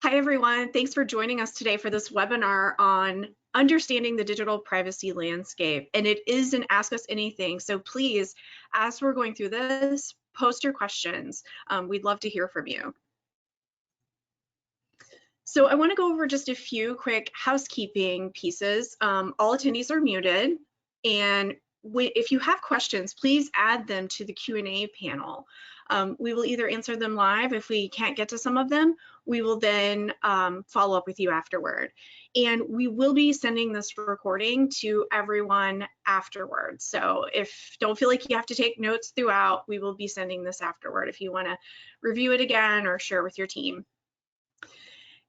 Hi, everyone. Thanks for joining us today for this webinar on understanding the digital privacy landscape. And it is an Ask Us Anything. So please, as we're going through this, post your questions. We'd love to hear from you. So I want to go over just a few quick housekeeping pieces. All attendees are muted. And if you have questions, please add them to the Q&A panel. We will either answer them live. If we can't get to some of them, we will then follow up with you afterward. And we will be sending this recording to everyone afterwards. So don't feel like you have to take notes throughout. We will be sending this afterward if you want to review it again or share with your team.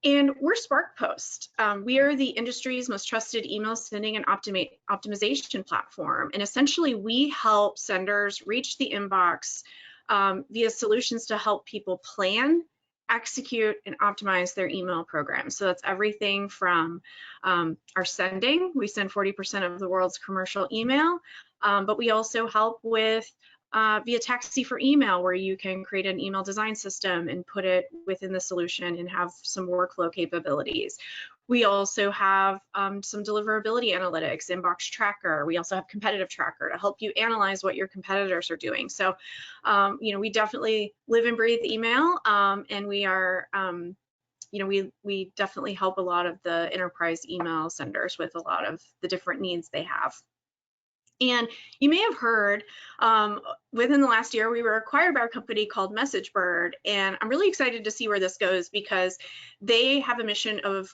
And we're SparkPost. We are the industry's most trusted email sending and optimization platform. And essentially, we help senders reach the inbox via solutions to help people plan, execute, and optimize their email programs. So that's everything from our sending. We send 40% of the world's commercial email, but we also help with via Taxi for Email, where you can create an email design system and put it within the solution and have some workflow capabilities. We also have some deliverability analytics, inbox tracker. We also have competitive tracker to help you analyze what your competitors are doing. So, we definitely live and breathe email, and we are, we definitely help a lot of the enterprise email senders with a lot of the different needs they have. And you may have heard within the last year, we were acquired by a company called MessageBird. And I'm really excited to see where this goes because they have a mission of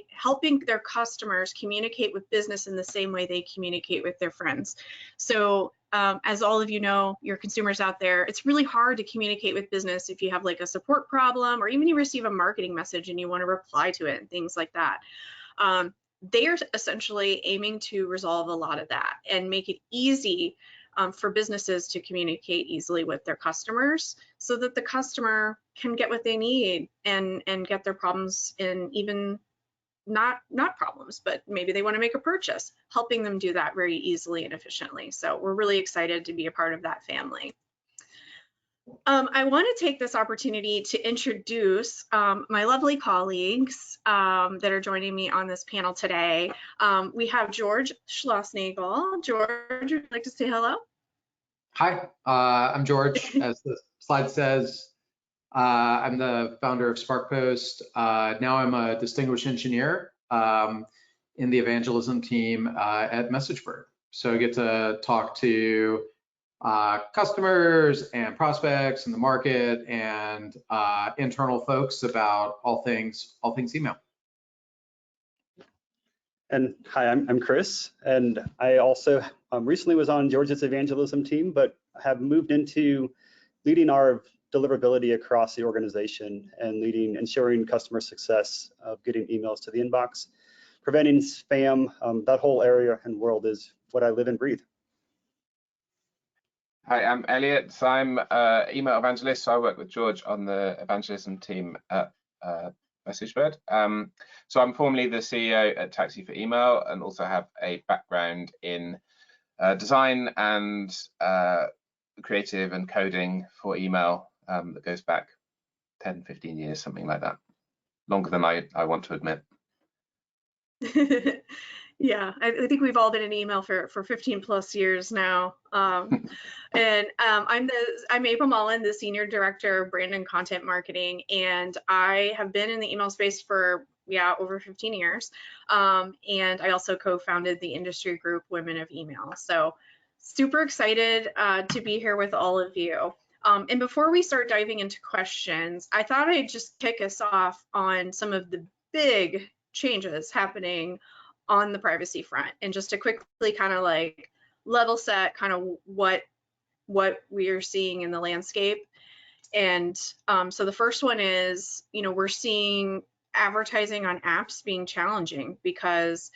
helping their customers communicate with business in the same way they communicate with their friends. So as all of you know, your consumers out there, it's really hard to communicate with business if you have like a support problem or even you receive a marketing message and you want to reply to it and things like that. They are essentially aiming to resolve a lot of that and make it easy for businesses to communicate easily with their customers so that the customer can get what they need and get their problems in even not problems, but maybe they want to make a purchase, helping them do that very easily and efficiently. So we're really excited to be a part of that family. I want to take this opportunity to introduce my lovely colleagues that are joining me on this panel today. We have George Schlossnagel. George, would you like to say hello? Hi, I'm George. As the slide says, I'm the founder of SparkPost. Now I'm a distinguished engineer in the evangelism team at MessageBird. So I get to talk to customers and prospects in the market and internal folks about all things email. And hi, I'm Chris, and I also recently was on George's evangelism team, but have moved into leading our deliverability across the organization and ensuring customer success of getting emails to the inbox, preventing spam. That whole area and world is what I live and breathe. Hi, I'm Elliot. So I'm an email evangelist. So I work with George on the evangelism team at MessageBird. So I'm formerly the CEO at Taxi for Email and also have a background in design and creative and coding for email that goes back 10, 15 years, something like that. Longer than I want to admit. Yeah, I think we've all been in email for 15 plus years now. And I'm April Mullen, the Senior Director of Brand and Content Marketing, and I have been in the email space for over 15 years. And I also co-founded the industry group Women of Email. So super excited to be here with all of you. And before we start diving into questions, I thought I'd just kick us off on some of the big changes happening on the privacy front, and just to quickly kind of like level set kind of what we are seeing in the landscape. And so the first one is, we're seeing advertising on apps being challenging because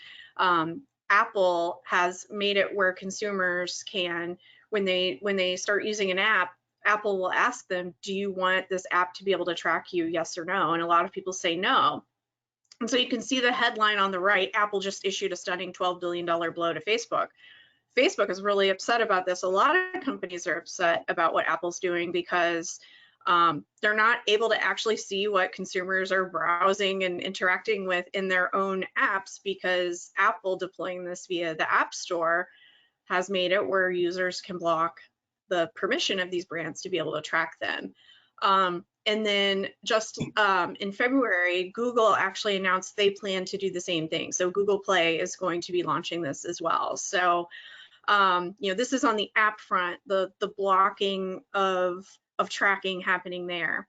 Apple has made it where consumers can, when they start using an app, Apple will ask them, do you want this app to be able to track you, yes or no? And a lot of people say no. And so you can see the headline on the right, Apple just issued a stunning $12 billion blow to Facebook. Facebook is really upset about this. A lot of companies are upset about what Apple's doing because They're not able to actually see what consumers are browsing and interacting with in their own apps, because Apple deploying this via the App Store has made it where users can block the permission of these brands to be able to track them. And then just in February, Google actually announced they plan to do the same thing. So Google Play is going to be launching this as well. So, this is on the app front, the blocking of tracking happening there.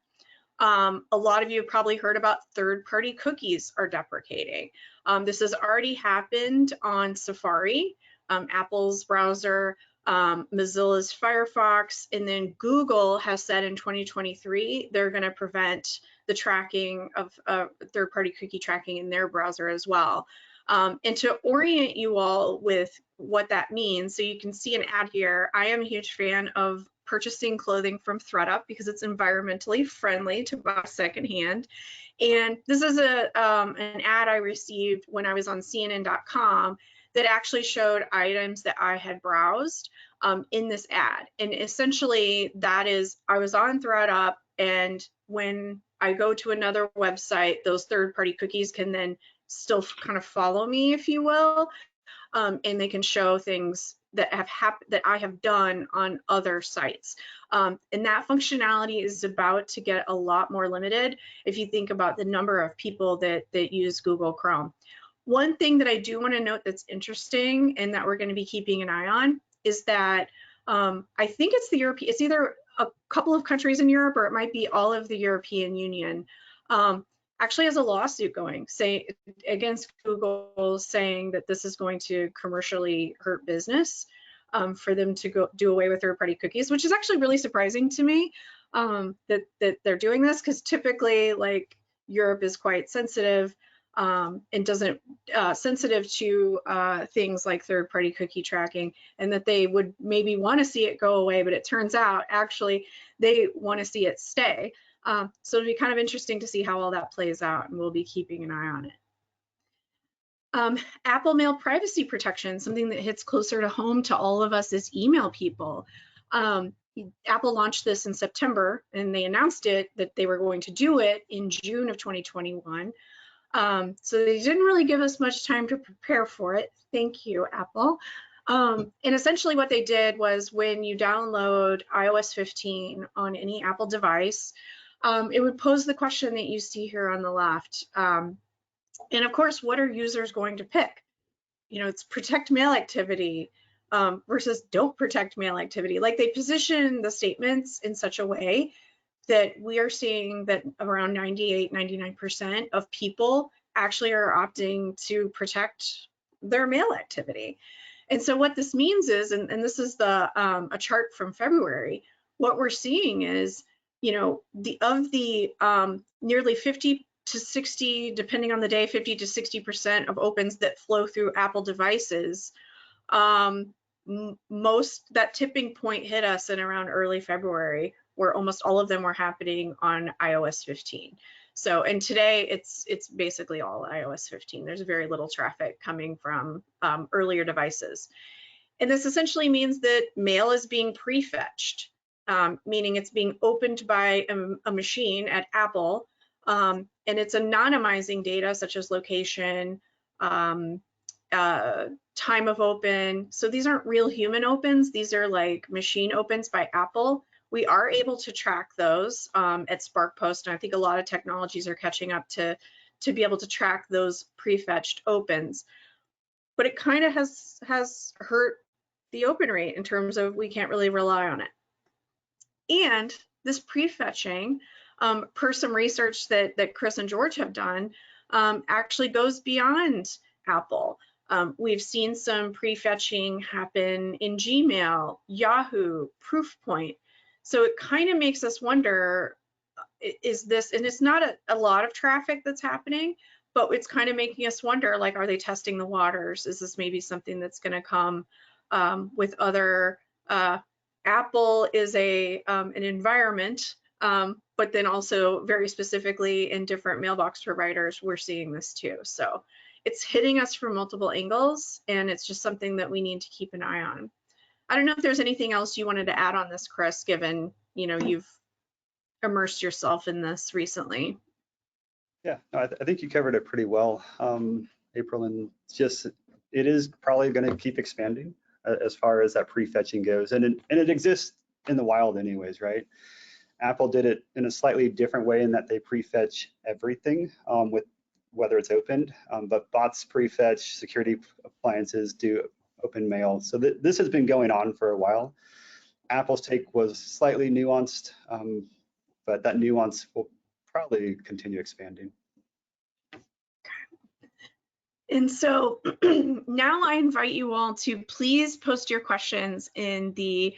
A lot of you have probably heard about third-party cookies are deprecating. This has already happened on Safari, Apple's browser, Mozilla's Firefox, and then Google has said in 2023 they're going to prevent the tracking of third-party cookie tracking in their browser as well. And to orient you all with what that means, so you can see an ad here. I am a huge fan of purchasing clothing from ThredUp because it's environmentally friendly to buy secondhand. And this is an ad I received when I was on CNN.com that actually showed items that I had browsed in this ad. And essentially that is, I was on ThredUp, and when I go to another website, those third-party cookies can then still kind of follow me, if you will, and they can show things that have happened that I have done on other sites. And that functionality is about to get a lot more limited if you think about the number of people that use Google Chrome. One thing that I do want to note that's interesting and that we're going to be keeping an eye on is that I think it's the European, it's either a couple of countries in Europe or it might be all of the European Union, actually has a lawsuit going against Google, saying that this is going to commercially hurt business for them to go do away with third-party cookies, which is actually really surprising to me that they're doing this, because typically, like, Europe is quite sensitive and doesn't sensitive to things like third-party cookie tracking, and that they would maybe want to see it go away, but it turns out actually they want to see it stay. So it'll be kind of interesting to see how all that plays out, and we'll be keeping an eye on it. Apple Mail privacy protection, something that hits closer to home to all of us as email people. Apple launched this in September, and they announced it that they were going to do it in June of 2021. So they didn't really give us much time to prepare for it. Thank you, Apple. And essentially what they did was, when you download iOS 15 on any Apple device, it would pose the question that you see here on the left. And of course, what are users going to pick? It's protect mail activity versus don't protect mail activity. Like, they position the statements in such a way that we are seeing that around 98, 99% of people actually are opting to protect their mail activity. And so what this means is, and this is the a chart from February, what we're seeing is, the nearly 50 to 60, depending on the day, 50 to 60% of opens that flow through Apple devices, that tipping point hit us in around early February, where almost all of them were happening on iOS 15. So, and today it's basically all iOS 15. There's very little traffic coming from earlier devices. And this essentially means that mail is being prefetched, meaning it's being opened by a machine at Apple, and it's anonymizing data such as location, time of open. So these aren't real human opens. These are like machine opens by Apple. We are able to track those at SparkPost, and I think a lot of technologies are catching up to be able to track those prefetched opens. But it kind of has hurt the open rate in terms of we can't really rely on it. And this prefetching, per some research that Chris and George have done, actually goes beyond Apple. We've seen some prefetching happen in Gmail, Yahoo, Proofpoint. So it kind of makes us wonder, is this, and it's not a lot of traffic that's happening, but it's kind of making us wonder, like, are they testing the waters? Is this maybe something that's going to come with other, Apple is an environment, but then also very specifically in different mailbox providers, we're seeing this too. So it's hitting us from multiple angles, and it's just something that we need to keep an eye on. I don't know if there's anything else you wanted to add on this, Chris, given, you've immersed yourself in this recently. Yeah, no, I think you covered it pretty well, April, and it is probably going to keep expanding as far as that prefetching goes, and it exists in the wild anyways, right? Apple did it in a slightly different way in that they prefetch everything with whether it's opened, but bots prefetch, security appliances do open mail. So this has been going on for a while. Apple's take was slightly nuanced, but that nuance will probably continue expanding. And so now I invite you all to please post your questions in the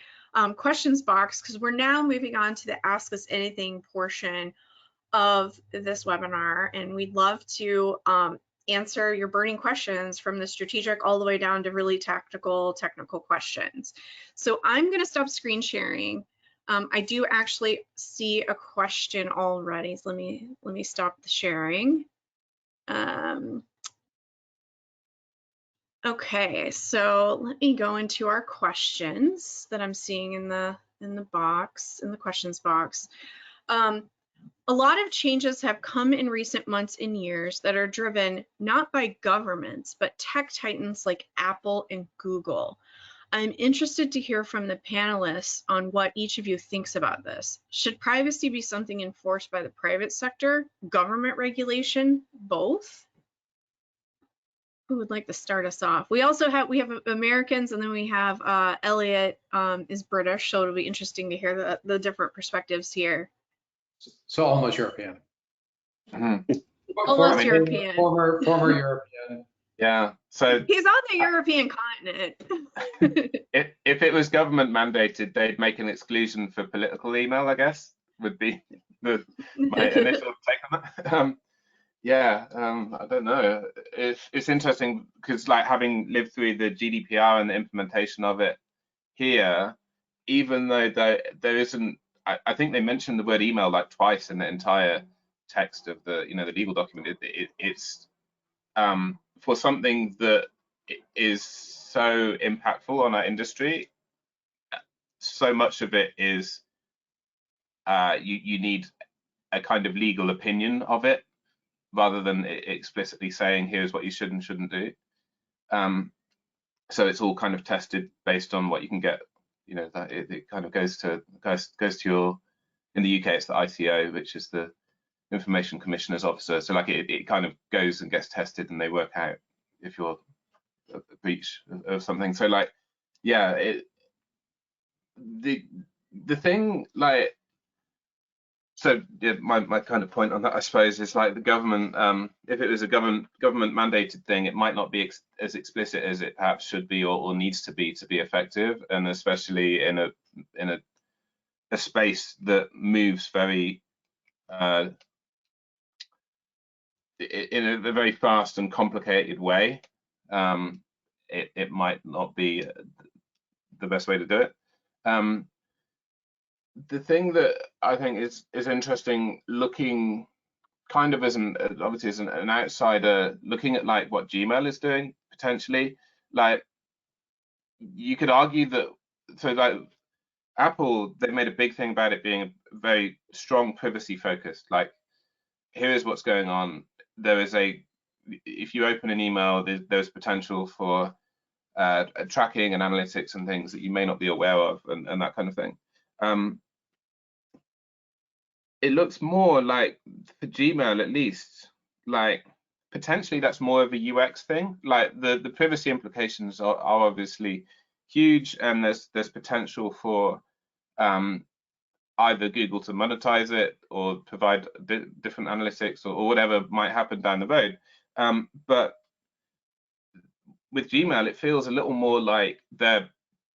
questions box, because we're now moving on to the Ask Us Anything portion of this webinar, and we'd love to answer your burning questions from the strategic all the way down to really technical questions. So I'm going to stop screen sharing. I do actually see a question already, so let me stop the sharing. Okay, so let me go into our questions that I'm seeing in the box, in the questions box. A lot of changes have come in recent months and years that are driven not by governments, but tech titans like Apple and Google. I'm interested to hear from the panelists on what each of you thinks about this. Should privacy be something enforced by the private sector, government regulation, both? Who would like to start us off? We also have Americans, and then we have Elliot is British, so it'll be interesting to hear the different perspectives here. So almost European. Almost European. Former European. Yeah. So he's on the European continent. if it was government mandated, they'd make an exclusion for political email, I guess, would be my initial take on that. Yeah, I don't know. It's interesting because, like, having lived through the GDPR and the implementation of it here, even though there isn't, I think they mentioned the word email like twice in the entire text of the the legal document. It's for something that is so impactful on our industry. So much of it is you need a kind of legal opinion of it, rather than explicitly saying here's what you should and shouldn't do. So it's all kind of tested based on what you can get. That it kind of goes to your, in the UK it's the ICO, which is the Information Commissioner's Officer. So like it kind of goes and gets tested, and they work out if you're a breach of something. So like, yeah, the thing, like, so yeah, my kind of point on that, I suppose, is like the government. If it was a government mandated thing, it might not be as explicit as it perhaps should be or needs to be effective, and especially in a space that moves very in a very fast and complicated way. It might not be the best way to do it. The thing that I think is interesting, looking kind of as obviously as an outsider, looking at like what Gmail is doing potentially, like you could argue that, so like Apple, they made a big thing about it being a very strong privacy focused. Like, here is what's going on. There is if you open an email, there's potential for tracking and analytics and things that you may not be aware of, and that kind of thing. It looks more like, for Gmail at least, like potentially that's more of a UX thing. Like the privacy implications are obviously huge, and there's potential for either Google to monetize it or provide different analytics or whatever might happen down the road. But with Gmail, it feels a little more like they're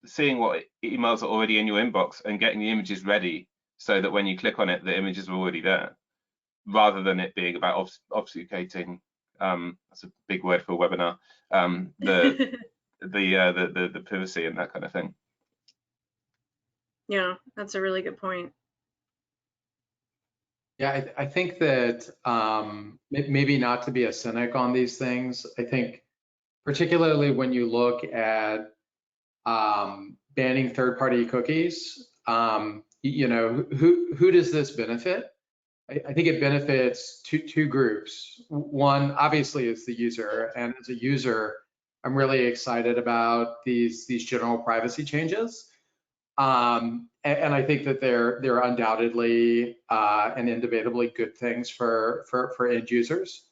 seeing what emails are already in your inbox and getting the images ready, so that when you click on it, the images are already there, rather than it being about obfuscating. That's a big word for a webinar. The privacy and that kind of thing. Yeah, that's a really good point. Yeah, I think that maybe not to be a cynic on these things. I think particularly when you look at banning third-party cookies, who does this benefit? I think it benefits two groups. One, obviously, is the user, and as a user, I'm really excited about these general privacy changes. And I think that they're undoubtedly and indebatably good things for end users.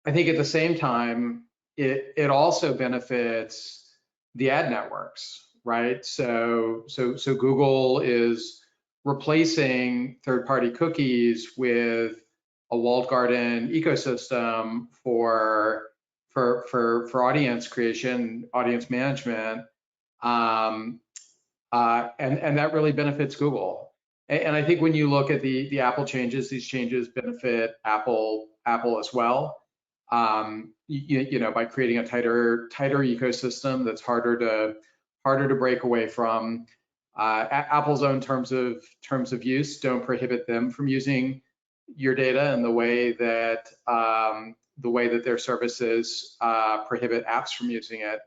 I think at the same time, it also benefits the ad networks, right? So Google is replacing third-party cookies with a walled garden ecosystem for audience creation, audience management, and that really benefits Google. And I think when you look at the Apple changes, these changes benefit Apple as well. By creating a tighter ecosystem that's harder to break away from. Apple's own terms of use don't prohibit them from using your data in the way that their services prohibit apps from using it.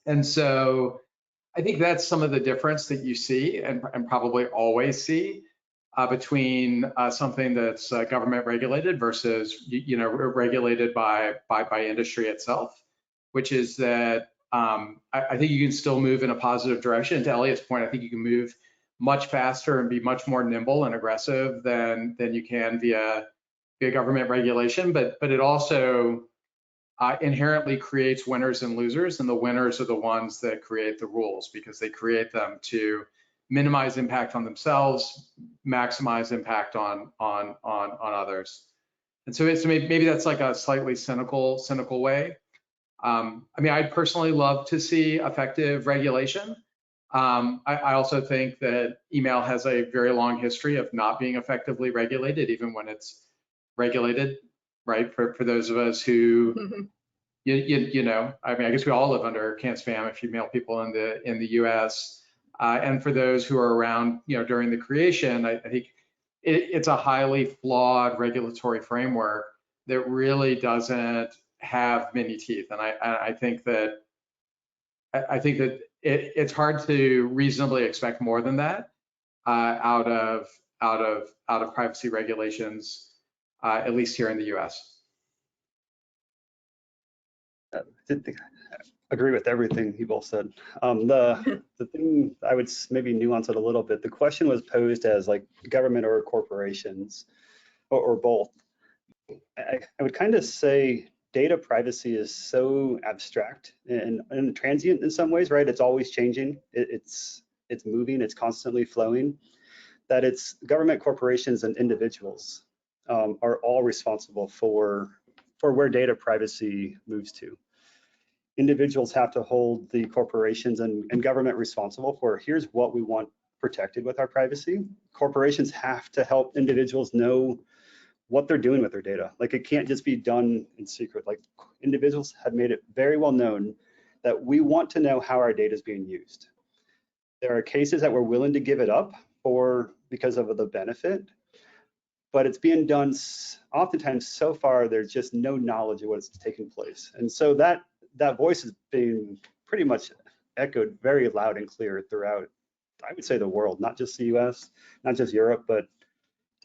And so I think that's some of the difference that you see and probably always see between something that's government regulated versus regulated by industry itself, which is that I think you can still move in a positive direction. To Elliot's point, I think you can move much faster and be much more nimble and aggressive than you can via government regulation. But it also inherently creates winners and losers, and the winners are the ones that create the rules because they create them to minimize impact on themselves, maximize impact on others. And so maybe that's like a slightly cynical way. I mean, I'd personally love to see effective regulation. I also think that email has a very long history of not being effectively regulated, even when it's regulated, right? For those of us who, I mean, I guess we all live under can't spam if you mail people in the U.S. And for those who are around, during the creation, I think it's a highly flawed regulatory framework that really doesn't have many teeth. And I think that it's hard to reasonably expect more than that out of privacy regulations, at least here in the U.S. I agree with everything you both said. The thing I would maybe nuance it a little bit. The question was posed as like government or corporations, or both. I would kind of say data privacy is so abstract and transient in some ways, right? It's always changing. It's moving. It's constantly flowing. That it's government, corporations, and individuals are all responsible for where data privacy moves to. Individuals have to hold the corporations and government responsible for here's what we want protected with our privacy. Corporations have to help individuals know what they're doing with their data. Like it can't just be done in secret. Like individuals have made it very well known that we want to know how our data is being used. There are cases that we're willing to give it up because of the benefit, but it's being done oftentimes so far there's just no knowledge of what's taking place. And so that voice is being pretty much echoed very loud and clear throughout, I would say, the world, not just the US, not just Europe, but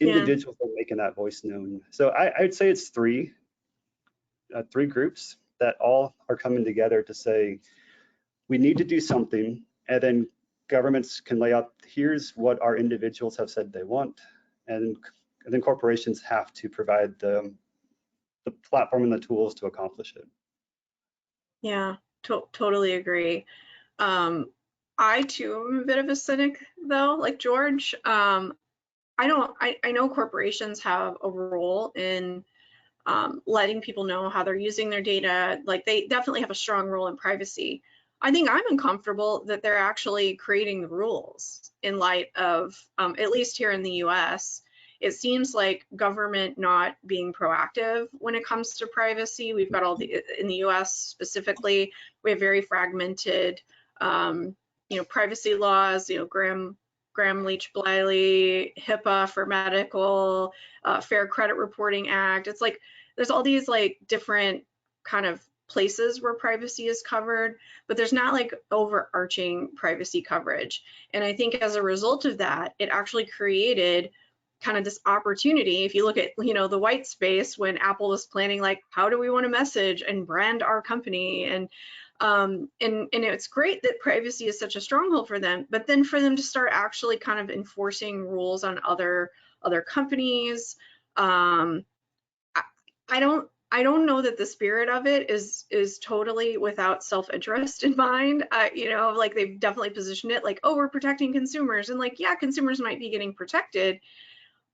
individuals are making that voice known. So I'd say it's three groups that all are coming together to say, we need to do something, and then governments can lay out, here's what our individuals have said they want, and then corporations have to provide the platform and the tools to accomplish it. Yeah, totally agree. I too am a bit of a cynic though, like George. I know corporations have a role in letting people know how they're using their data. Like they definitely have a strong role in privacy. I think I'm uncomfortable that they're actually creating the rules in light of, at least here in the US, it seems like government not being proactive when it comes to privacy. We've got in the US specifically, we have very fragmented, privacy laws, Graham-Leach-Bliley, HIPAA for medical, Fair Credit Reporting Act. It's like, there's all these like different kind of places where privacy is covered, but there's not like overarching privacy coverage. And I think as a result of that, it actually created kind of this opportunity. If you look at, you know, the white space when Apple was planning, like, how do we want to message and brand our company? And it's great that privacy is such a stronghold for them, but then for them to start actually kind of enforcing rules on other companies, I don't know that the spirit of it is totally without self-interest in mind. You know, like they've definitely positioned it like, oh, we're protecting consumers, and like, yeah, consumers might be getting protected,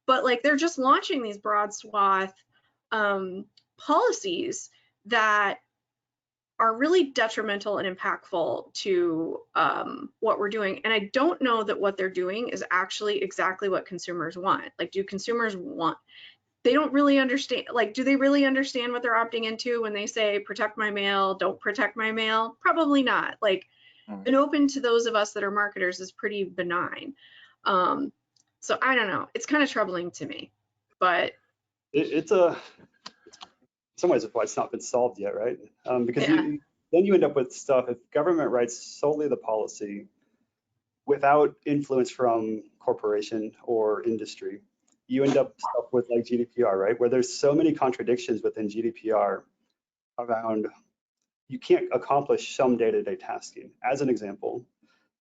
but like they're just launching these broad swath policies that are really detrimental and impactful to what we're doing. And I don't know that what they're doing is actually exactly what consumers want. Like, do consumers want? They don't really understand, like, do they really understand what they're opting into when they say protect my mail, don't protect my mail? Probably not. Like, an open to those of us that are marketers is pretty benign. So I don't know. It's kind of troubling to me, but it's in some ways it's why it's not been solved yet, right? Because yeah. then you end up with stuff, if government writes solely the policy without influence from corporation or industry, you end up stuck with like GDPR, right? Where there's so many contradictions within GDPR around you can't accomplish some day-to-day tasking. As an example,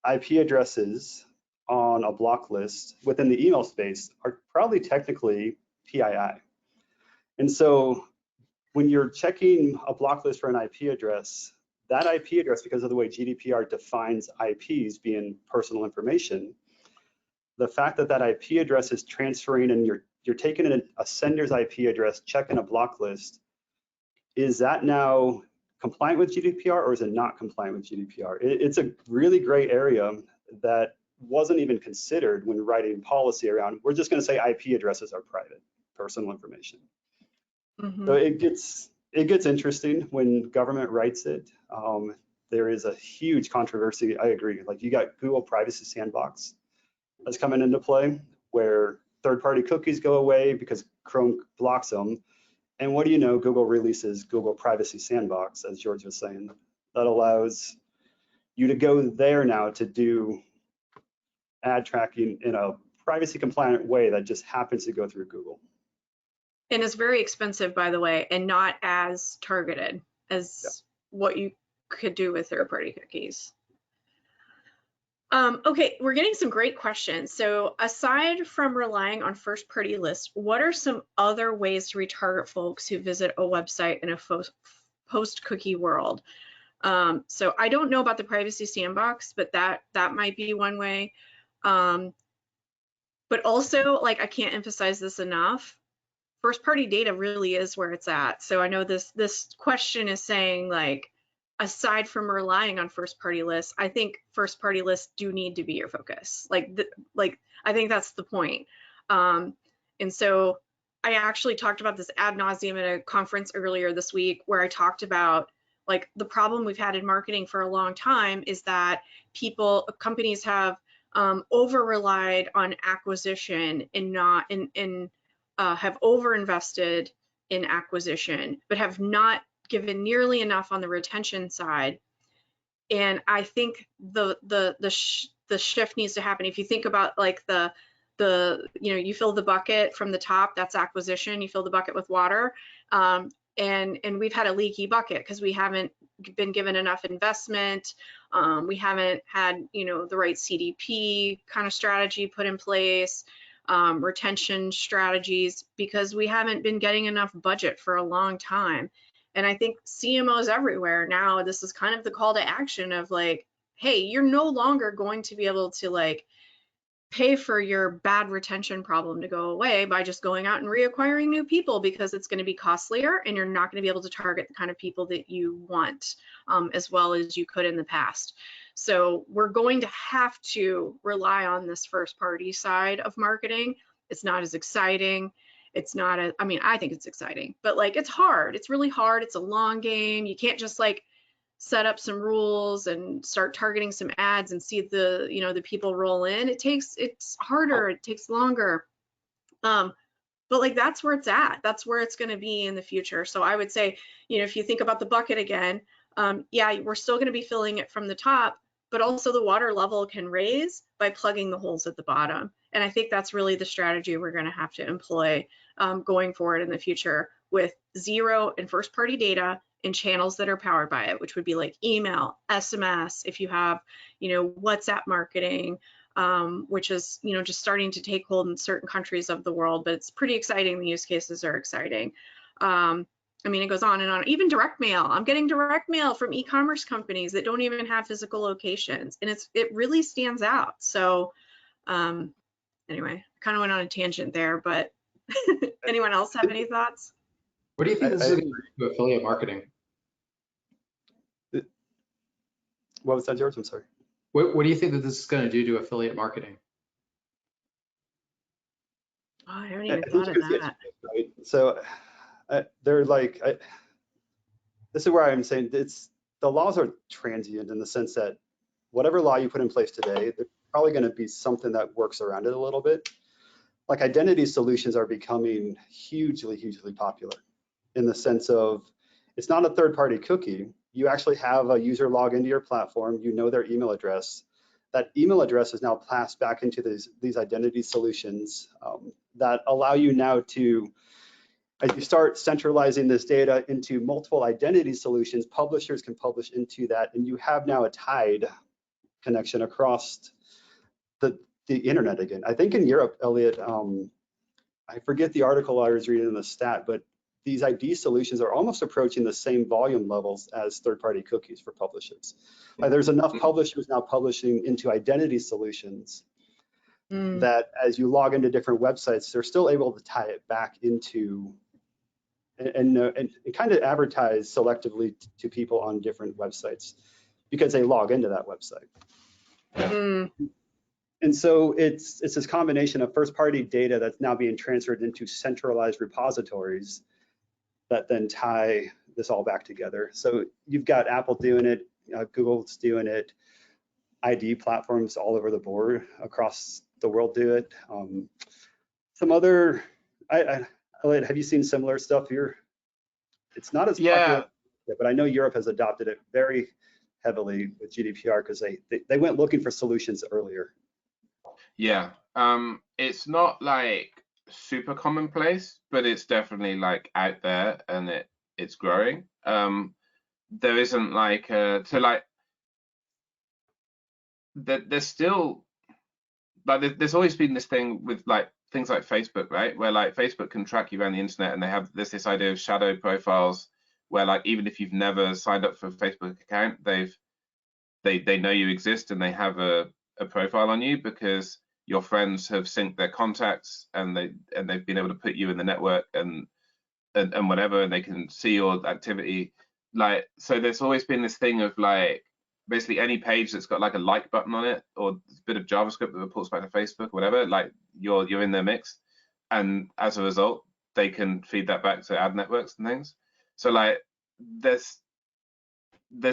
IP addresses on a block list within the email space are probably technically PII. And so when you're checking a block list for an IP address, that IP address, because of the way GDPR defines IPs being personal information, the fact that that IP address is transferring and you're taking a sender's IP address, checking a block list, is that now compliant with GDPR or is it not compliant with GDPR? It's a really gray area that wasn't even considered when writing policy around, we're just going to say IP addresses are private, personal information. Mm-hmm. So it gets interesting when government writes it. There is a huge controversy. I agree. Like, you got Google Privacy Sandbox that's coming into play, where third-party cookies go away because Chrome blocks them. And what do you know? Google releases Google Privacy Sandbox, as George was saying, that allows you to go there now to do ad tracking in a privacy compliant way that just happens to go through Google. And it's very expensive, by the way, and not as targeted as what you could do with third-party cookies. Okay, we're getting some great questions. So aside from relying on first-party lists, what are some other ways to retarget folks who visit a website in a post-cookie world? So I don't know about the Privacy Sandbox, but that might be one way. But also, like, I can't emphasize this enough, first-party data really is where it's at. So I know this question is saying, like, aside from relying on first-party lists, I think first-party lists do need to be your focus. Like I think that's the point. And so I actually talked about this ad nauseum at a conference earlier this week, where I talked about, like, the problem we've had in marketing for a long time is that companies have over-relied on acquisition and not have over-invested in acquisition, but have not given nearly enough on the retention side. And I think the shift needs to happen. If you think about, like, you fill the bucket from the top, that's acquisition. You fill the bucket with water, and we've had a leaky bucket because we haven't been given enough investment. We haven't had, the right CDP kind of strategy put in place. Retention strategies, because we haven't been getting enough budget for a long time. And I think CMOs everywhere now, this is kind of the call to action of, like, hey, you're no longer going to be able to, like, pay for your bad retention problem to go away by just going out and reacquiring new people, because it's going to be costlier and you're not going to be able to target the kind of people that you want as well as you could in the past. So we're going to have to rely on this first party side of marketing. It's not as exciting. It's not I think it's exciting, but, like, it's hard. It's really hard. It's a long game. You can't just, like, set up some rules and start targeting some ads and see the people roll in. It's harder. It takes longer. but like that's where it's at. That's where it's going to be in the future. So I would say, you know, if you think about the bucket again, yeah, we're still going to be filling it from the top, but also the water level can raise by plugging the holes at the bottom. And I think that's really the strategy we're going to have to employ going forward in the future, with zero and first party data in channels that are powered by it, which would be like email, SMS, if you have, you know, WhatsApp marketing, which is, you know, just starting to take hold in certain countries of the world, but it's pretty exciting. The use cases are exciting. I mean, it goes on and on. Even direct mail. I'm getting direct mail from e-commerce companies that don't even have physical locations, and it really stands out. So anyway, I kind of went on a tangent there, but anyone else have any thoughts? What do you think this is going to do to affiliate marketing? What was that, George? I'm sorry. What do you think that this is going to do to affiliate marketing? Oh, I haven't even thought of that. Right? So they're like, this is where I'm saying the laws are transient in the sense that whatever law you put in place today, there's probably going to be something that works around it a little bit. Like identity solutions are becoming hugely, hugely popular in the sense of it's not a third-party cookie. You actually have a user log into your platform, you know their email address. That email address is now passed back into these identity solutions that allow you now to, as you start centralizing this data into multiple identity solutions, publishers can publish into that, and you have now a tied connection across the internet again. I think in Europe, Elliot, I forget the article I was reading in the stat, but these ID solutions are almost approaching the same volume levels as third-party cookies for publishers. Like there's enough publishers now publishing into identity solutions that as you log into different websites, they're still able to tie it back into and kind of advertise selectively to people on different websites because they log into that website. And so it's this combination of first-party data that's now being transferred into centralized repositories that then tie this all back together. So you've got Apple doing it, Google's doing it, ID platforms all over the board across the world do it. Some other, have you seen similar stuff here? It's not as popular, but I know Europe has adopted it very heavily with GDPR because they went looking for solutions earlier. Yeah, it's not like super commonplace, but it's definitely like out there and it's growing. There isn't like there's still like there's always been this thing with like things like Facebook, right? Where like Facebook can track you around the internet, and there's this idea of shadow profiles where like even if you've never signed up for a Facebook account, they know you exist and they have a profile on you because your friends have synced their contacts and they've been able to put you in the network and whatever, and they can see your activity. Like, so there's always been this thing of like basically any page that's got like a like button on it or a bit of JavaScript that reports back to Facebook or whatever, like you're in their mix, and as a result they can feed that back to ad networks and things. So like there's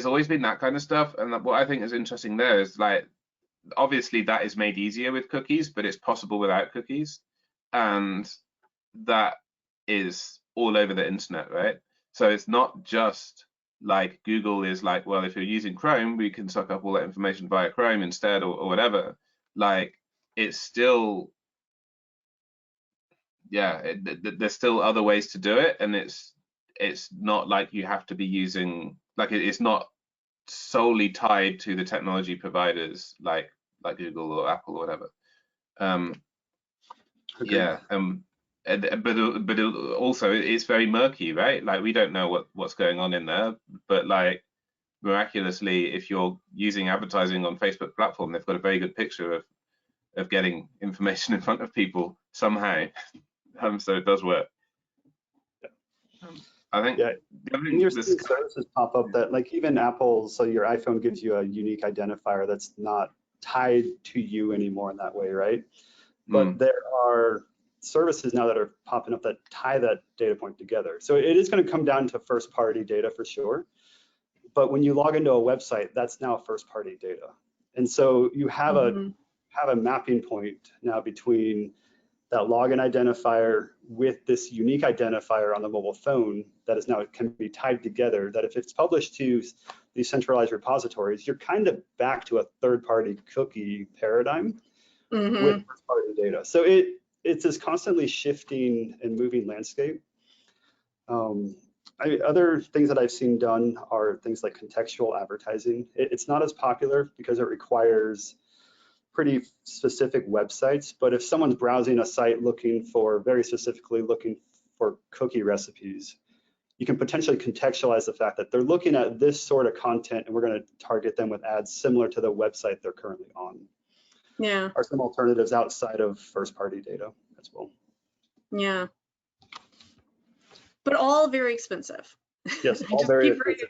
always been that kind of stuff, and what I think is interesting there is like obviously that is made easier with cookies, but it's possible without cookies, and that is all over the internet, right? So it's not just like Google is like, well, if you're using Chrome, we can suck up all that information via Chrome instead or whatever. Like it's still, yeah, there's still other ways to do it, and it's not like you have to be using, like it's not solely tied to the technology providers like Google or Apple or whatever. Yeah, but also it's very murky, right? Like we don't know what's going on in there, but like miraculously, if you're using advertising on Facebook platform, they've got a very good picture of getting information in front of people somehow. So it does work. I think and you're seeing services pop up that like even Apple, so your iPhone gives you a unique identifier that's not tied to you anymore in that way, right? But there are services now that are popping up that tie that data point together. So it is going to come down to first party data for sure. But when you log into a website, that's now first party data. And so you have a mapping point now between that login identifier with this unique identifier on the mobile phone that is now can be tied together, that if it's published to these centralized repositories, you're kind of back to a third-party cookie paradigm with first-party data. So it's this constantly shifting and moving landscape. Other things that I've seen done are things like contextual advertising. It's not as popular because it requires pretty specific websites, but if someone's browsing a site very specifically looking for cookie recipes, you can potentially contextualize the fact that they're looking at this sort of content and we're going to target them with ads similar to the website they're currently on. Yeah. Are some alternatives outside of first-party data as well. Yeah. But all very expensive. Yes, all very expensive.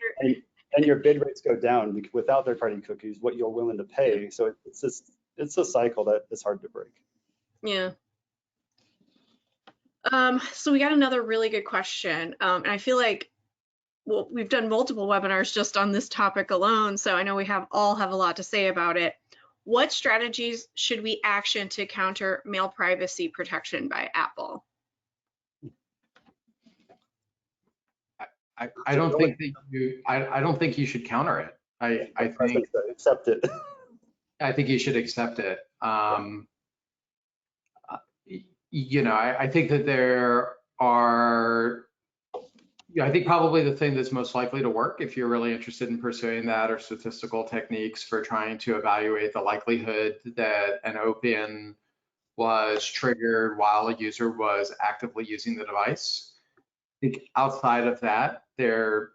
And your bid rates go down without third-party cookies, what you're willing to pay. So it's a cycle that is hard to break. Yeah. So we got another really good question. And I feel like, well, we've done multiple webinars just on this topic alone. So I know we all have a lot to say about it. What strategies should we action to counter mail privacy protection by Apple? I don't think that I don't think you should counter it. I think accept it. I think you should accept it. You know, I think that there are, I think probably the thing that's most likely to work if you're really interested in pursuing that are statistical techniques for trying to evaluate the likelihood that an open was triggered while a user was actively using the device. I think outside of that, they're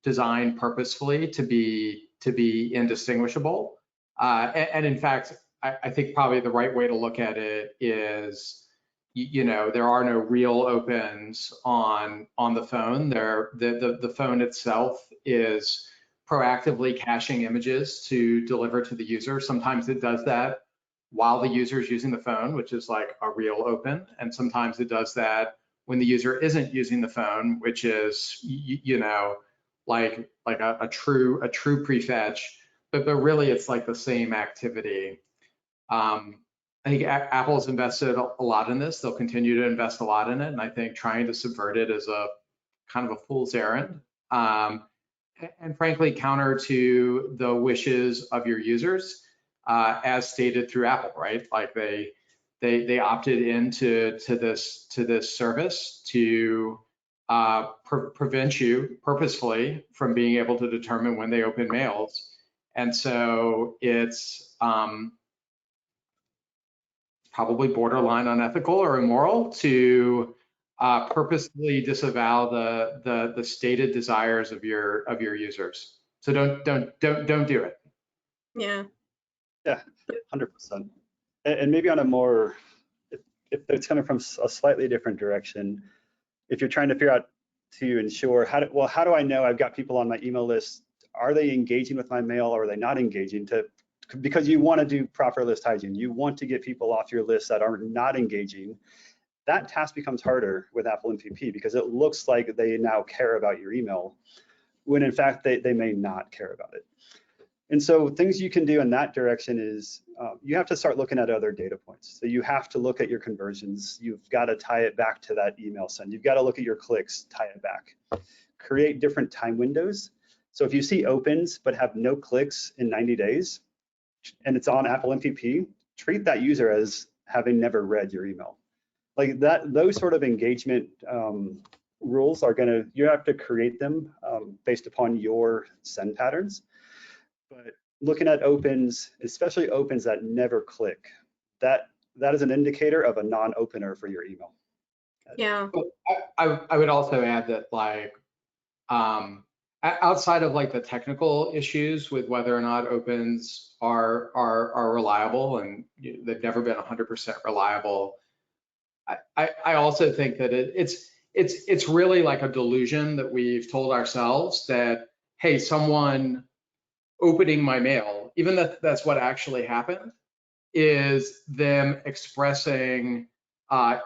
designed purposefully to be indistinguishable. And in fact, I think probably the right way to look at it is, you know, there are no real opens on the phone. The phone itself is proactively caching images to deliver to the user. Sometimes it does that while the user is using the phone, which is like a real open, and sometimes it does that when the user isn't using the phone, which is, you know, like a true prefetch, but really it's like the same activity. I think Apple's invested a lot in this. They'll continue to invest a lot in it, and I think trying to subvert it is a kind of a fool's errand, and frankly counter to the wishes of your users, as stated through Apple, right? Like they opted into this service to prevent you purposefully from being able to determine when they open mails, and so it's probably borderline unethical or immoral to purposely disavow the stated desires of your users. So don't do it. Yeah. Yeah, 100%. And maybe on a more, if it's coming from a slightly different direction, if you're trying to figure out to ensure how do I know I've got people on my email list? Are they engaging with my mail or are they not engaging? Because you want to do proper list hygiene. You want to get people off your list that are not engaging. That task becomes harder with Apple MPP because it looks like they now care about your email when in fact they may not care about it. And so things you can do in that direction is you have to start looking at other data points. So you have to look at your conversions. You've got to tie it back to that email send. You've got to look at your clicks, tie it back. Create different time windows. So if you see opens but have no clicks in 90 days, and it's on Apple MPP, treat that user as having never read your email. Like that, those sort of engagement rules are you have to create them based upon your send patterns. But looking at opens, especially opens that never click, that is an indicator of a non-opener for your email. Yeah. I would also add that like, outside of like the technical issues with whether or not opens are reliable, and they've never been 100% reliable, I also think that it's really like a delusion that we've told ourselves that, hey, someone opening my mail, even that's what actually happened, is them expressing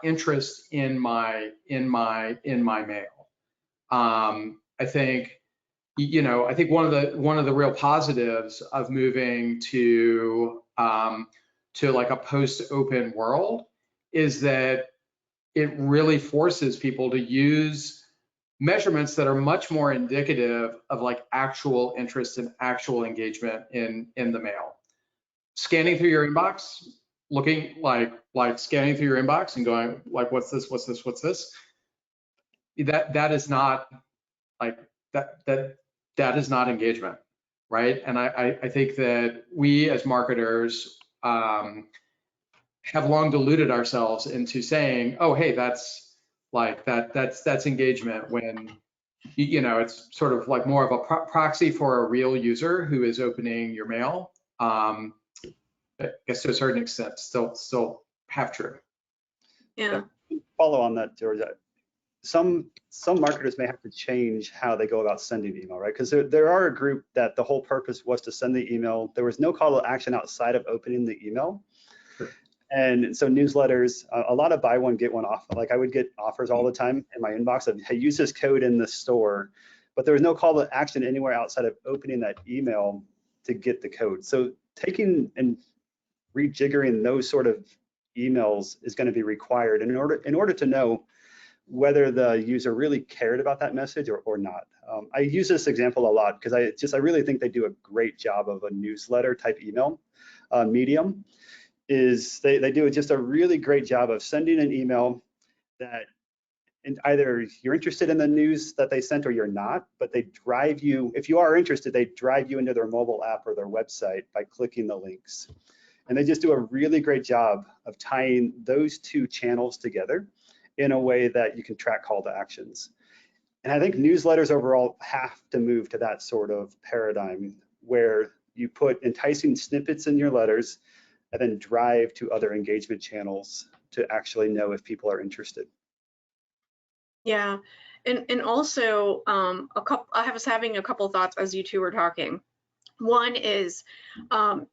interest in my mail. I think, you know, I think one of the real positives of moving to like a post-open world is that it really forces people to use measurements that are much more indicative of like actual interest and actual engagement in the mail. Scanning through your inbox, looking like scanning through your inbox and going like, what's this, what's this, what's this? That is not like that is not engagement, right? And I think that we as marketers have long deluded ourselves into saying, oh, hey, that's like that's engagement, when you know it's sort of like more of a proxy for a real user who is opening your mail. I guess to a certain extent, still half true. Yeah. Follow on that, George. Some marketers may have to change how they go about sending email, right? Because there are a group that the whole purpose was to send the email. There was no call to action outside of opening the email. Sure. And so newsletters, a lot of buy one, get one off. Like I would get offers all the time in my inbox of, hey, use this code in the store. But there was no call to action anywhere outside of opening that email to get the code. So taking and rejiggering those sort of emails is going to be required in order to know whether the user really cared about that message or not. I use this example a lot because I really think they do a great job of a newsletter type email medium. Is they do just a really great job of sending an email that either you're interested in the news that they sent or you're not, but they drive you, if you are interested, they drive you into their mobile app or their website by clicking the links. And they just do a really great job of tying those two channels together in a way that you can track call to actions. And I think newsletters overall have to move to that sort of paradigm where you put enticing snippets in your letters and then drive to other engagement channels to actually know if people are interested. Yeah, and also I was having a couple thoughts as you two were talking. One is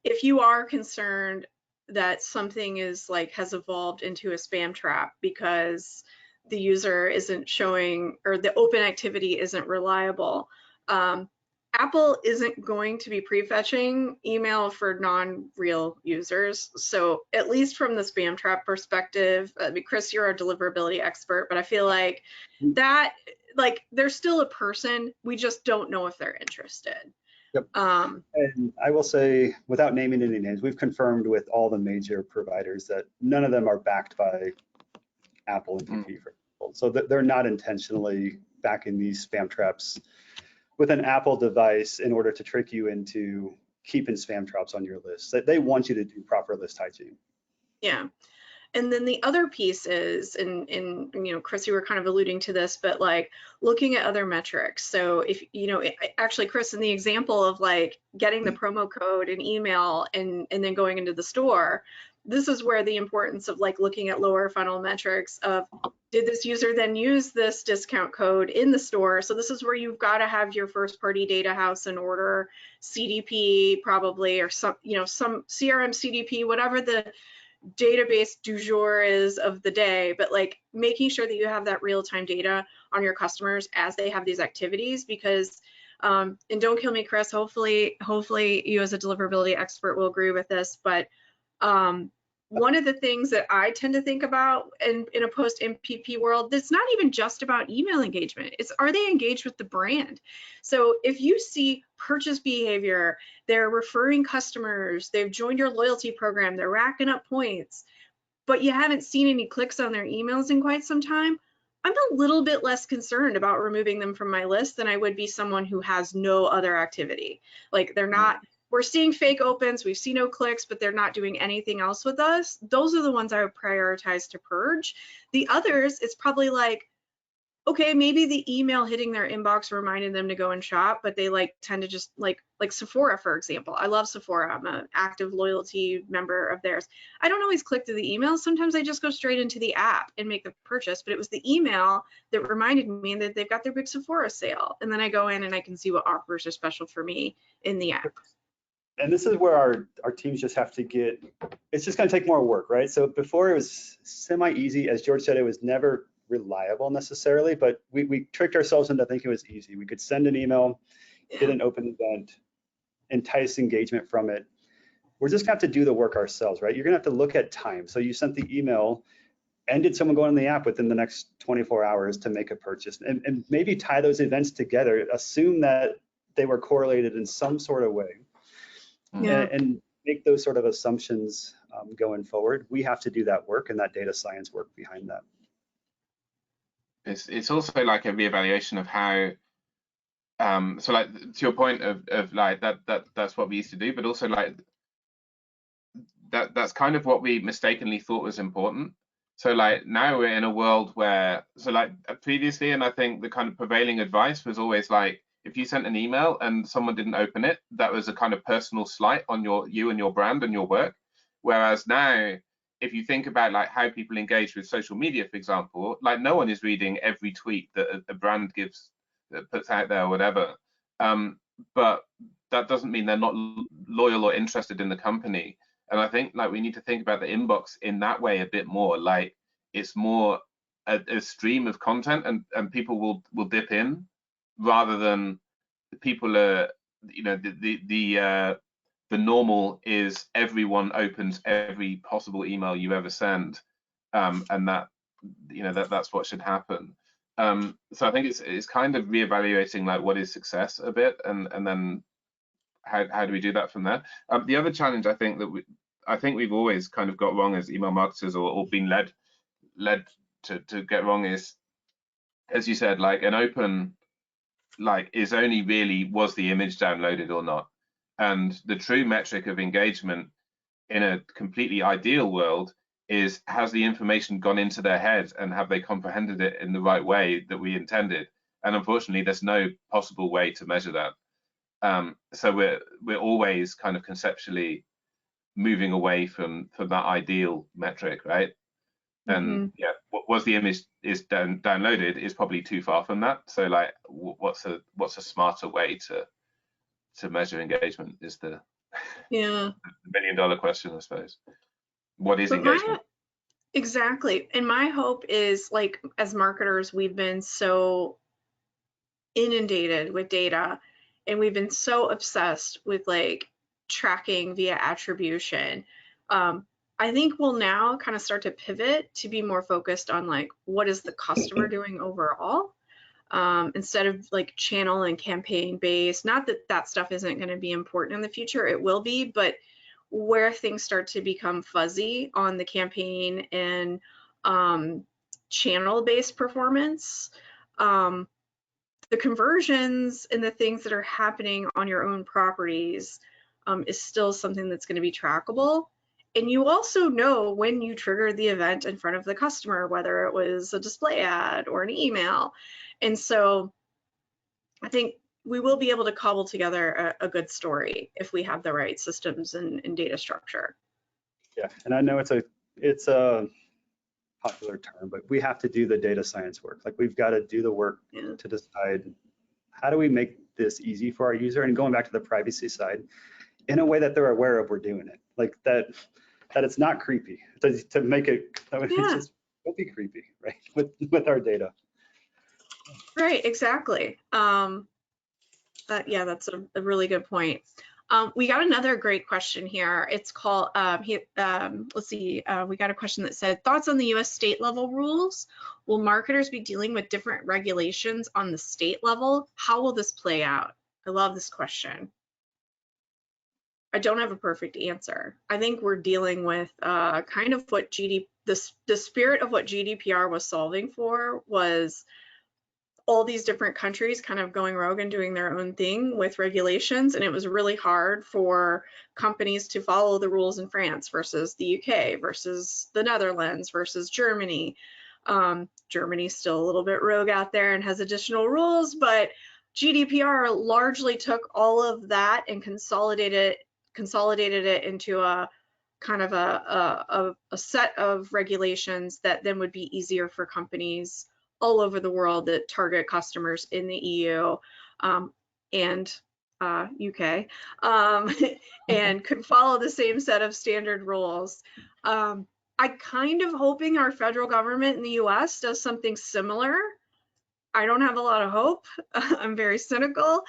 if you are concerned that something is like has evolved into a spam trap because the user isn't showing or the open activity isn't reliable, Apple isn't going to be prefetching email for non-real users. So at least from the spam trap perspective, I mean, Chris, you're a deliverability expert, but I feel like that, like, they're still a person. We just don't know if they're interested. Yep. And I will say, without naming any names, we've confirmed with all the major providers that none of them are backed by Apple and PP, for example. So they're not intentionally backing these spam traps with an Apple device in order to trick you into keeping spam traps on your list. They want you to do proper list hygiene. Yeah. And then the other piece is, and you know, Chris, you were kind of alluding to this, but like looking at other metrics. So if, you know, actually, Chris, in the example of like getting the promo code in email and then going into the store, this is where the importance of like looking at lower funnel metrics of, did this user then use this discount code in the store? So this is where you've got to have your first party data house in order, CDP probably, or some, you know, some CRM CDP, whatever the database du jour is of the day, but like making sure that you have that real-time data on your customers as they have these activities, because and don't kill me, Chris, hopefully you as a deliverability expert will agree with this, but one of the things that I tend to think about in a post MPP world, it's not even just about email engagement. It's, are they engaged with the brand? So if you see purchase behavior, they're referring customers, they've joined your loyalty program, they're racking up points, but you haven't seen any clicks on their emails in quite some time, I'm a little bit less concerned about removing them from my list than I would be someone who has no other activity. Like they're not, we're seeing fake opens, we've seen no clicks, but they're not doing anything else with us. Those are the ones I would prioritize to purge. The others, it's probably like, okay, maybe the email hitting their inbox reminded them to go and shop, but they like tend to just like Sephora, for example. I love Sephora. I'm an active loyalty member of theirs. I don't always click through the emails. Sometimes I just go straight into the app and make the purchase, but it was the email that reminded me that they've got their big Sephora sale. And then I go in and I can see what offers are special for me in the app. And this is where our teams just have to get, it's just going to take more work, right? So before it was semi-easy, as George said, it was never reliable necessarily, but we tricked ourselves into thinking it was easy. We could send an email, get an open event, entice engagement from it. We're just going to have to do the work ourselves, right? You're going to have to look at time. So you sent the email, and did someone go on the app within the next 24 hours to make a purchase? And maybe tie those events together, assume that they were correlated in some sort of way, Yeah. and make those sort of assumptions going forward. We have to do that work and that data science work behind that. It's also like a reevaluation of how, so like to your point of like that's what we used to do, but also like that's kind of what we mistakenly thought was important. So like now we're in a world where, so like previously, and I think the kind of prevailing advice was always like, if you sent an email and someone didn't open it, that was a kind of personal slight on you and your brand and your work. Whereas now, if you think about like how people engage with social media, for example, like no one is reading every tweet that a brand puts out there or whatever. But that doesn't mean they're not loyal or interested in the company. And I think like we need to think about the inbox in that way a bit more. Like it's more a stream of content, and people will dip in, rather than people are, you know, the normal is everyone opens every possible email you ever send, and that, you know, that's what should happen. So I think it's kind of reevaluating like what is success a bit, and then how do we do that from there? The other challenge I think we've always kind of got wrong as email marketers, or been led to get wrong, is, as you said, like an open, like is only really, was the image downloaded or not? And the true metric of engagement in a completely ideal world is, has the information gone into their head and have they comprehended it in the right way that we intended? And unfortunately, there's no possible way to measure that. So we're always kind of conceptually moving away from that ideal metric, right? And yeah, what was the image is downloaded is probably too far from that. So like, what's a smarter way to measure engagement is the $1 million question, I suppose. What is engagement? Exactly. And my hope is, like, as marketers, we've been so inundated with data, and we've been so obsessed with like tracking via attribution. I think we'll now kind of start to pivot to be more focused on like, what is the customer doing overall, instead of like channel and campaign based. Not that that stuff isn't going to be important in the future, it will be, but where things start to become fuzzy on the campaign and channel based performance, the conversions and the things that are happening on your own properties is still something that's going to be trackable. And you also know when you triggered the event in front of the customer, whether it was a display ad or an email. And so I think we will be able to cobble together a good story if we have the right systems and data structure. Yeah, and I know it's a popular term, but we have to do the data science work. Like we've got to do the work to decide, how do we make this easy for our user? And going back to the privacy side, in a way that they're aware of we're doing it, like that it's not creepy, to make it, it's just, don't be creepy, right? With our data. Right, exactly. Yeah, that's a really good point. We got another great question here. It's called, let's see, we got a question that said, thoughts on the US state level rules? Will marketers be dealing with different regulations on the state level? How will this play out? I love this question. I don't have a perfect answer. I think we're dealing with kind of what the spirit of what GDPR was solving for was all these different countries kind of going rogue and doing their own thing with regulations, and it was really hard for companies to follow the rules in France versus the UK versus the Netherlands versus Germany. Germany's still a little bit rogue out there and has additional rules, but GDPR largely took all of that and consolidated it into a kind of a set of regulations that then would be easier for companies all over the world that target customers in the EU and UK, and could follow the same set of standard rules. I'm kind of hoping our federal government in the US does something similar. I don't have a lot of hope. I'm very cynical.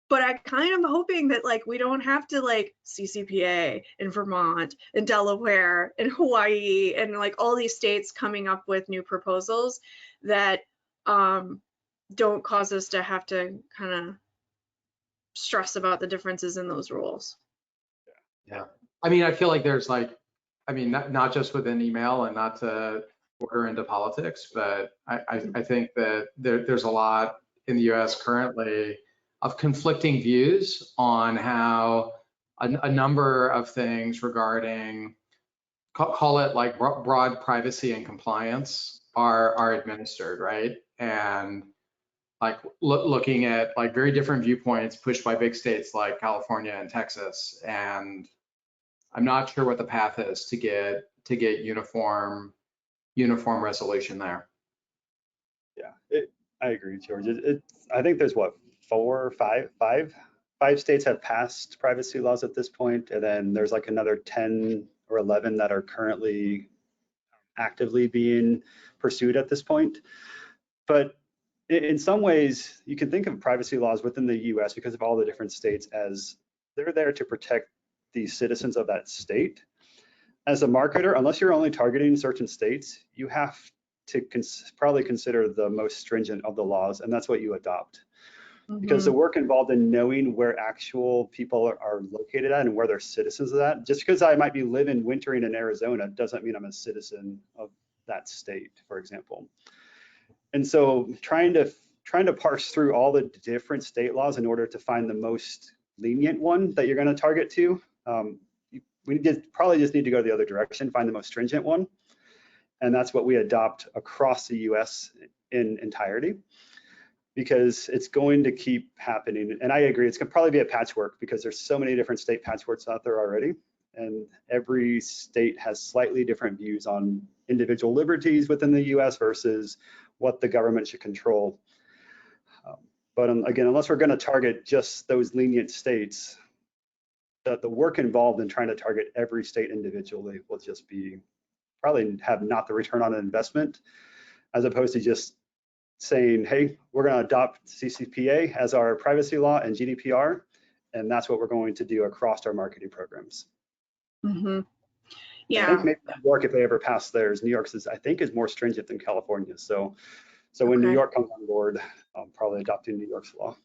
but I kind of hoping that like we don't have to like CCPA in Vermont and Delaware and Hawaii and like all these states coming up with new proposals that don't cause us to have to kind of stress about the differences in those rules. Yeah. I mean, I feel like there's like, I mean, not just within email and not to order into politics, but I think that there's a lot in the US currently of conflicting views on how a number of things regarding, call it like broad privacy and compliance are administered, right? And like looking at like very different viewpoints pushed by big states like California and Texas. And I'm not sure what the path is to get uniform resolution there. Yeah, I agree, George. I think there's what, five states have passed privacy laws at this point, and then there's like another 10 or 11 that are currently actively being pursued at this point. But in some ways, you can think of privacy laws within the US because of all the different states as they're there to protect the citizens of that state. As a marketer, unless you're only targeting certain states, you have to probably consider the most stringent of the laws, and that's what you adopt. Because the work involved in knowing where actual people are located at and where their citizens are at. Just because I might be living wintering in Arizona doesn't mean I'm a citizen of that state, for example. And so trying to parse through all the different state laws in order to find the most lenient one that you're going to target to, we probably just need to go the other direction, find the most stringent one. And that's what we adopt across the US in entirety, because it's going to keep happening. And I agree, it's going to probably be a patchwork because there's so many different state patchworks out there already. And every state has slightly different views on individual liberties within the US versus what the government should control. But again, unless we're going to target just those lenient states, the work involved in trying to target every state individually will just be probably have not the return on investment, as opposed to just saying, hey, we're going to adopt CCPA as our privacy law and GDPR, and that's what we're going to do across our marketing programs. Yeah. I think maybe New York, if they ever pass theirs, New York's I think is more stringent than California. So when New York comes on board, I'm probably adopting New York's law.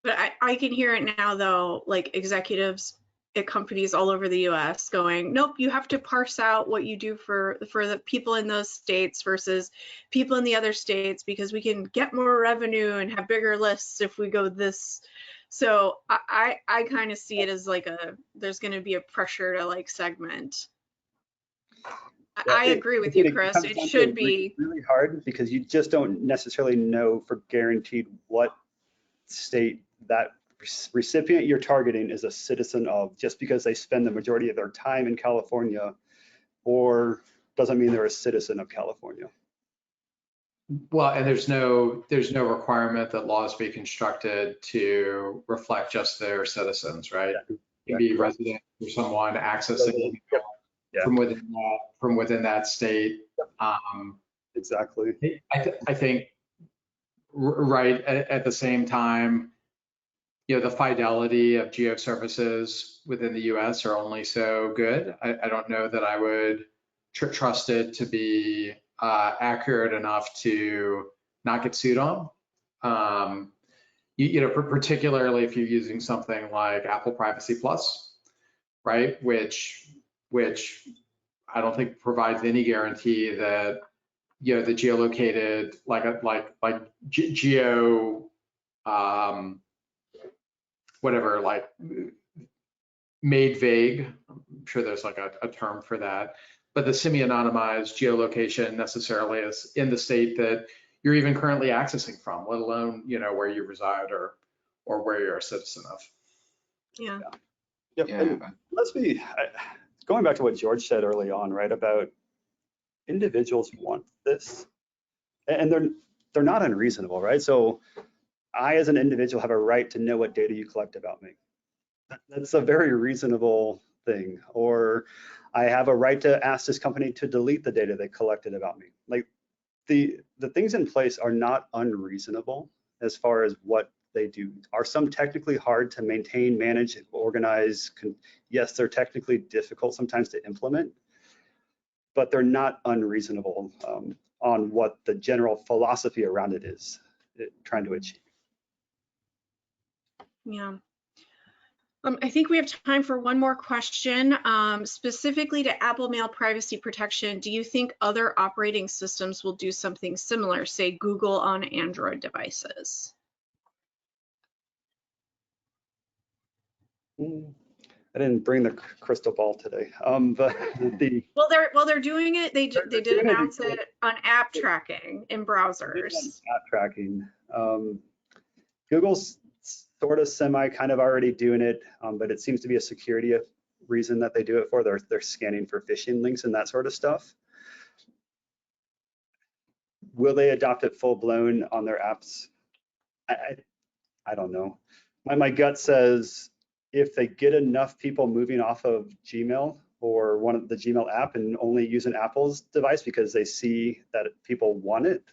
But I can hear it now though, like executives at companies all over the US going, nope, you have to parse out what you do for the people in those states versus people in the other states, because we can get more revenue and have bigger lists if we go this. So I kind of see it as like there's going to be a pressure to like segment. Yeah, I agree with you, Chris. It should be really hard because you just don't necessarily know for guaranteed what state that recipient you're targeting is a citizen of, just because they spend the majority of their time in California, or doesn't mean they're a citizen of California. Well, and there's no requirement that laws be constructed to reflect just their citizens, right? Yeah. It can be resident or someone accessing from within that state. Exactly. I think right at the same time, the fidelity of geo services within the US are only so good. I don't know that I would trust it to be accurate enough to not get sued on. Particularly if you're using something like Apple Privacy Plus, right? Which I don't think provides any guarantee that the geolocated like geo whatever, like made vague. I'm sure there's like a term for that, but the semi-anonymized geolocation necessarily is in the state that you're even currently accessing from, let alone where you reside or where you're a citizen of. Yeah. Yep. Yeah. And going back to what George said early on, right, about individuals want this, and they're not unreasonable, right? So I, as an individual, have a right to know what data you collect about me. That's a very reasonable thing. Or I have a right to ask this company to delete the data they collected about me. Like the things in place are not unreasonable as far as what they do. Are some technically hard to maintain, manage, organize? Yes, they're technically difficult sometimes to implement, but they're not unreasonable on what the general philosophy around it is trying to achieve. Yeah. I think we have time for one more question. Specifically to Apple Mail privacy protection, do you think other operating systems will do something similar, say Google on Android devices? I didn't bring the crystal ball today, but well, they're doing it. They did announce it on app tracking in browsers. App tracking. Google's sort of kind of already doing it, but it seems to be a security reason that they do it for. They're scanning for phishing links and that sort of stuff. Will they adopt it full blown on their apps? I don't know. My gut says if they get enough people moving off of Gmail or one of the Gmail app and only using Apple's device because they see that people want it,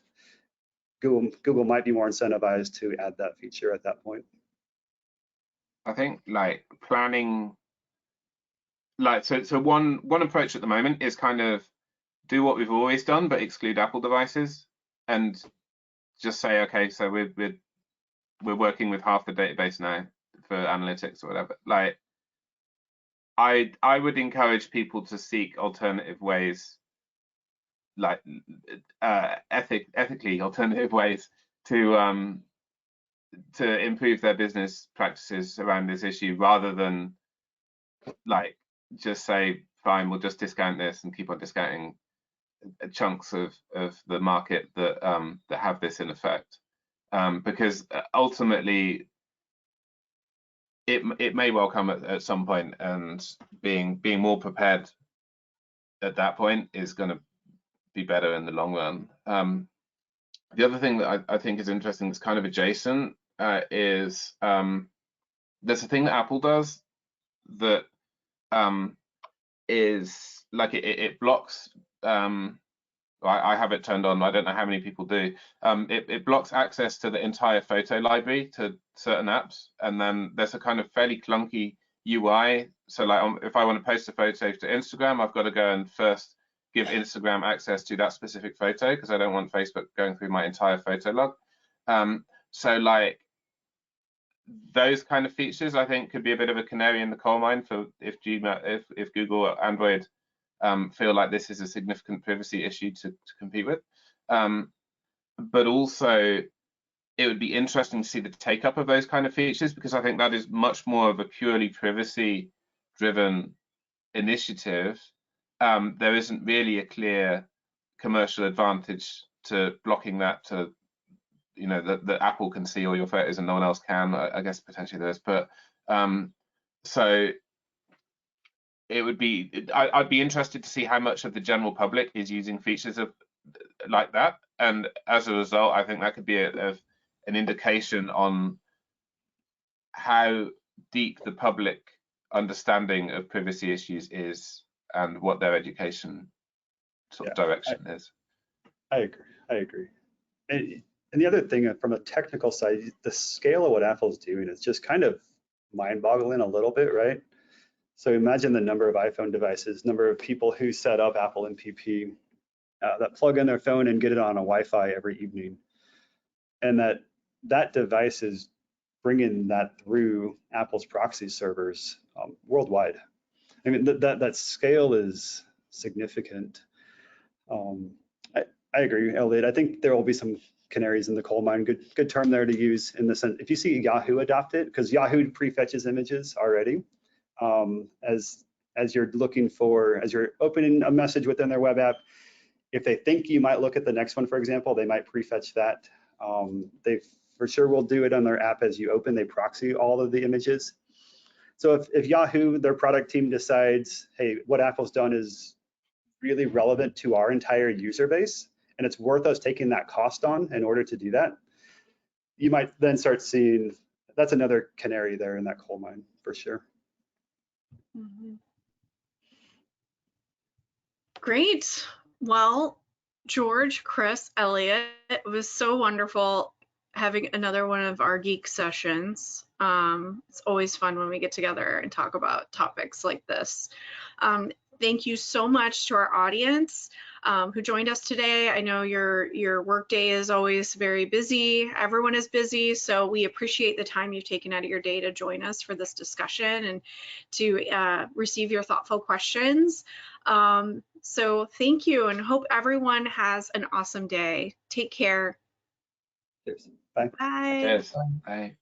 Google might be more incentivized to add that feature at that point. I think like planning, like so one approach at the moment is kind of do what we've always done but exclude Apple devices and just say, okay, so we're working with half the database now for analytics or whatever. Like I would encourage people to seek alternative ways, like ethically alternative ways to improve their business practices around this issue, rather than like just say, fine, we'll just discount this and keep on discounting chunks of the market that that have this in effect, because ultimately it may well come at some point, and being more prepared at that point is going to be better in the long run. The other thing that I think is interesting, that's kind of adjacent, is there's a thing that Apple does that is like it blocks. I have it turned on. I don't know how many people do. It blocks access to the entire photo library to certain apps, and then there's a kind of fairly clunky UI. So like if I want to post a photo to Instagram, I've got to go and first give Instagram access to that specific photo because I don't want Facebook going through my entire photo log. So like those kind of features, I think, could be a bit of a canary in the coal mine for if Google or Android feel like this is a significant privacy issue to compete with. But also, it would be interesting to see the take up of those kind of features, because I think that is much more of a purely privacy driven initiative. There isn't really a clear commercial advantage to blocking that, to that Apple can see all your photos and no one else can. I guess potentially there is, but so it would be, I'd be interested to see how much of the general public is using features of like that, and as a result, I think that could be an indication on how deep the public understanding of privacy issues is and what their education sort of direction is. I agree. And the other thing from a technical side, the scale of what Apple's doing is just kind of mind-boggling a little bit, right? So imagine the number of iPhone devices, number of people who set up Apple MPP that plug in their phone and get it on a Wi-Fi every evening, and that device is bringing that through Apple's proxy servers worldwide. I mean, that scale is significant. I agree, Elliot. I think there will be some canaries in the coal mine. Good term there to use in the sense. If you see Yahoo adopt it, because Yahoo prefetches images already, as you're as you're opening a message within their web app, if they think you might look at the next one, for example, they might prefetch that. They for sure will do it on their app as you open. They proxy all of the images. So if Yahoo, their product team, decides, hey, what Apple's done is really relevant to our entire user base, and it's worth us taking that cost on in order to do that, you might then start seeing that's another canary there in that coal mine for sure. Mm-hmm. Great. Well, George, Chris, Elliot, it was so wonderful having another one of our geek sessions. It's always fun when we get together and talk about topics like this. Thank you so much to our audience who joined us today. I know your workday is always very busy. Everyone is busy, so we appreciate the time you've taken out of your day to join us for this discussion and to receive your thoughtful questions. So thank you, and hope everyone has an awesome day. Take care. Cheers. Bye. Bye. Cheers. Bye.